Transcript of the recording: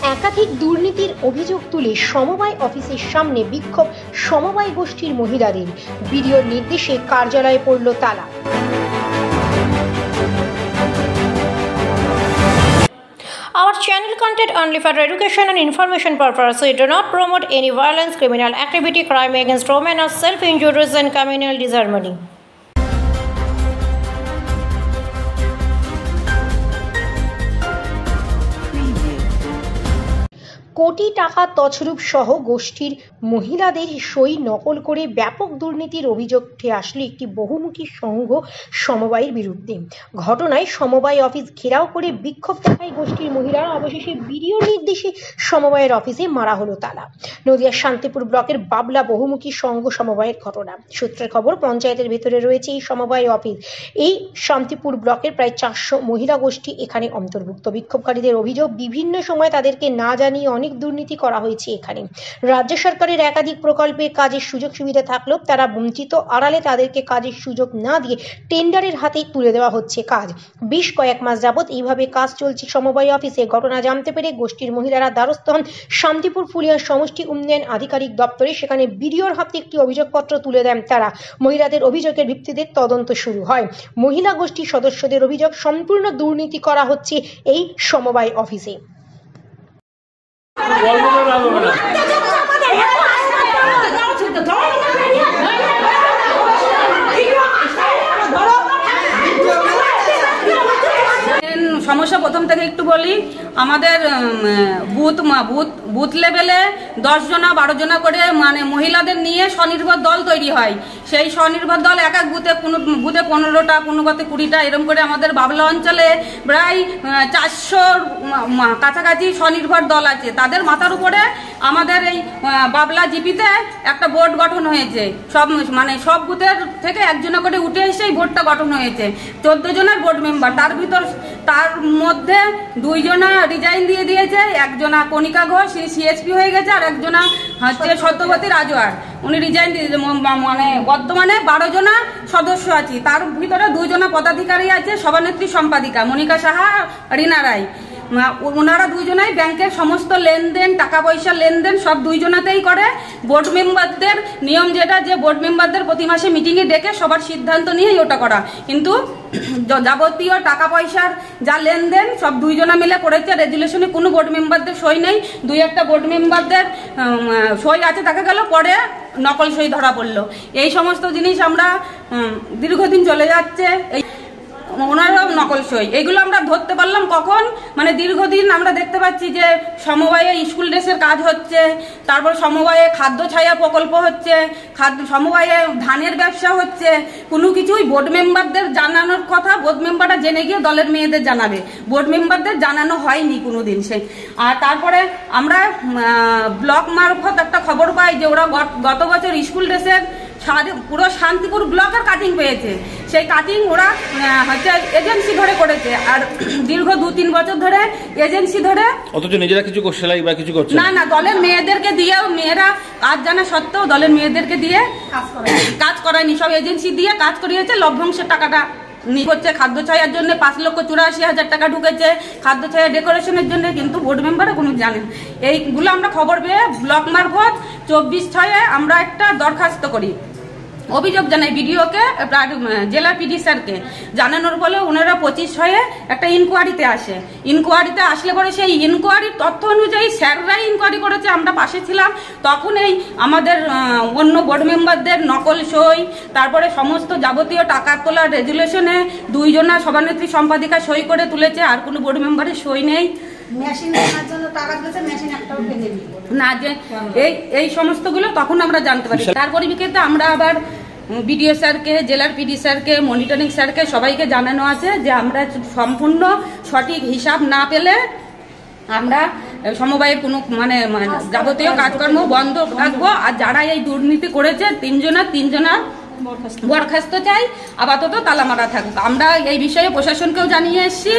একাধিক দুর্নীতির অভিযোগ তুলে সমবায় অফিসের সামনে বিক্ষোভ সমবায় গোষ্ঠীর মহিলাদের। বিডিওর নির্দেশে কার্যালয়ে পড়ল তালা। Our channel content only for education and information purpose. We do not promote any violence, criminal activity, crime against women, or self-injuries and communal disharmony. কোটি টাকা তছরূপ সহ গোষ্ঠীর মহিলাদের সই নকল করে ব্যাপক দুর্নীতির অভিযোগ উঠে আসলে একটি বহুমুখী সংঘ সমবায়ের বিরুদ্ধে। ঘটনায় সমবায় অফিস ঘেরাও করে বিক্ষোভ দেখায় গোষ্ঠীর মহিলারা। অবশেষে বিডিও নির্দেশে সমবায়ের অফিসে মারা হলো তালা। নদিয়ার শান্তিপুর ব্লকের বাবলা বহুমুখী সংঘ সমবায়ের ঘটনা। সূত্রের খবর, পঞ্চায়েতের ভেতরে রয়েছে এই সমবায় অফিস। এই শান্তিপুর ব্লকের প্রায় 400 মহিলা গোষ্ঠী এখানে অন্তর্ভুক্ত। বিক্ষোভকারীদের অভিযোগ, বিভিন্ন সময় তাদেরকে না জানিয়ে অনেক দুর্নীতি করা হয়েছে এখানে। রাজ্য সরকারের একাধিক প্রকল্পের কাজের সুযোগ সুবিধা থাকলেও তারা বঞ্চিত। আড়ালে তাদেরকে কাজের সুযোগ না দিয়ে টেন্ডারের হাতেই তুলে দেওয়া হচ্ছে কাজ। বেশ কয়েক মাস যাবৎ এইভাবে কাজ চলছে সমবায় অফিসে। ঘটনা জানতে পেরে গোষ্ঠীর মহিলারা দ্বারস্থ হন শান্তিপুর ফুলিয়া সমষ্টি উন্নয়ন আধিকারিক দপ্তরে। সেখানে বিডিওর হাতে একটি অভিযোগপত্র তুলে দেন তারা। মহিলাদের অভিযোগের ভিত্তিতে তদন্ত শুরু হয়। মহিলা গোষ্ঠীর সদস্যদের অভিযোগ, সম্পূর্ণ দুর্নীতি করা হচ্ছে এই সমবায় অফিসে। সমস্যা প্রথম থেকে একটু বলি। আমাদের বুথ লেভেলে 10 জনা 12 জনা করে মানে মহিলাদের নিয়ে স্বনির্ভর দল তৈরি হয়। সেই স্বনির্ভর দল এক এক বুথে 15টা, কোনো বুথে 20টা, এরকম করে আমাদের বাবলা অঞ্চলে প্রায় 400 কাছাকাছি স্বনির্ভর দল আছে। তাদের মাথার উপরে আমাদের এই বাবলা জিপিতে একটা বোর্ড গঠন হয়েছে। সব বুথের থেকে একজনা করে উঠে এসে এই বোর্ডটা গঠন হয়েছে। 14 জনের বোর্ড মেম্বার। তার মধ্যে 2 জনা রিজাইন দিয়ে দিয়েছে। একজনা কণিকা ঘোষ, সিএসপি হয়ে গেছে, আর একজনা হচ্ছে সত্যবতী রাজওয়ার, উনি রিজাইন দিয়ে মানে বর্তমানে 12 জনা সদস্য আছি। তার ভিতরে 2 জনা পদাধিকারী আছে, সভানেত্রী সম্পাদিকা মনিকা সাহা, রিনা রায়। ওনারা 2 জনাই ব্যাংকের সমস্ত লেনদেন, টাকা পয়সা লেনদেন সব 2 জনাতেই করে। বোর্ড মেম্বারদের নিয়ম যেটা, যে বোর্ড মেম্বারদের প্রতি মাসে মিটিংয়ে ডেকে সবার সিদ্ধান্ত নিয়েই ওটা করা, কিন্তু যাবতীয় টাকা পয়সার যা লেনদেন সব 2 জনা মিলে করেছে। রেজুলেশনে কোনো বোর্ড মেম্বারদের সই নেই। 2-1টা বোর্ড মেম্বারদের সই আছে, দেখা গেল পরে নকল সই ধরা পড়লো। এই সমস্ত জিনিস আমরা দীর্ঘদিন চলে যাচ্ছে। ওনারাও নকল সই, এগুলো আমরা ধরতে পারলাম কখন, মানে দীর্ঘদিন আমরা দেখতে পাচ্ছি যে সমবায়ে স্কুল ড্রেসের কাজ হচ্ছে, তারপর সমবায়ে খাদ্য ছায়া প্রকল্প হচ্ছে, সমবায়ে ধানের ব্যবসা হচ্ছে। কোনো কিছুই বোর্ড মেম্বারদের জানানোর কথা, বোর্ড মেম্বাররা জেনে গিয়ে দলের মেয়েদের জানাবে, বোর্ড মেম্বারদের জানানো হয়নি কোনোদিন সে। আর তারপরে আমরা ব্লক মারফত একটা খবর পাই যে ওরা গত বছর স্কুল ড্রেসের পুরো শান্তিপুর ব্লকের কাটিং পেয়েছে। সেই কাটিং ওরা হচ্ছে এজেন্সি ধরে করেছে, আর দীর্ঘ 2-3 বছর ধরে এজেন্সি ধরে, অথচ নিজেরা কিছু সেলাই বা কিছু করছে না। দলের মেয়েদেরকে দিয়ে, মেয়েরা কাজ জানা সত্ত্বেও দলের মেয়েদেরকে দিয়ে কাজ করায়নি, সব এজেন্সি দিয়ে কাজ করিয়েছে। লভ্যাংশের টাকাটা করছে। খাদ্য ছায়ার জন্য 5,84,000 টাকা ঢুকেছে, খাদ্য ছায়া ডেকোরেশনের জন্য, কিন্তু বোর্ড মেম্বাররা কোনো জানেন। এইগুলো আমরা খবর পেয়ে ব্লক মারফত 24/6 আমরা একটা দরখাস্ত করি, অভিযোগ জানাই বিডিওকে, জেলা পিডি স্যারকে। জানানোর ফলে ওনারা 25/6 একটা ইনকোয়ারিতে আসে। ইনকোয়ারিতে আসলে পরে সেই ইনকোয়ারির তথ্য অনুযায়ী স্যাররাই ইনকোয়ারি করেছে, আমরা পাশে ছিলাম। তখন এই আমাদের অন্য বোর্ড মেম্বারদের নকল সই, তারপরে সমস্ত যাবতীয় টাকা তোলার রেজুলেশনে 2 জনা সভানেত্রী সম্পাদিকা সই করে তুলেছে, আর কোনো বোর্ড মেম্বারের সই নেই। না, যে এই সমস্তগুলো তখন আমরা জানতে পারি। তার পরিপ্রেক্ষিতে আমরা আবার বিডিও স্যারকে, জেলার পিডি স্যারকে, মনিটরিং স্যারকে সবাইকে জানানো আছে যে আমরা সম্পূর্ণ সঠিক হিসাব না পেলে আমরা সমবায়ের কোনো মানে যাবতীয় কাজকর্ম বন্ধ রাখবো। আর যারা এই দুর্নীতি করেছে 3 জনা বরখাস্ত চাই, আপাতত তালা মারা থাকুক। আমরা এই বিষয়ে প্রশাসনকেও জানিয়ে এসেছি।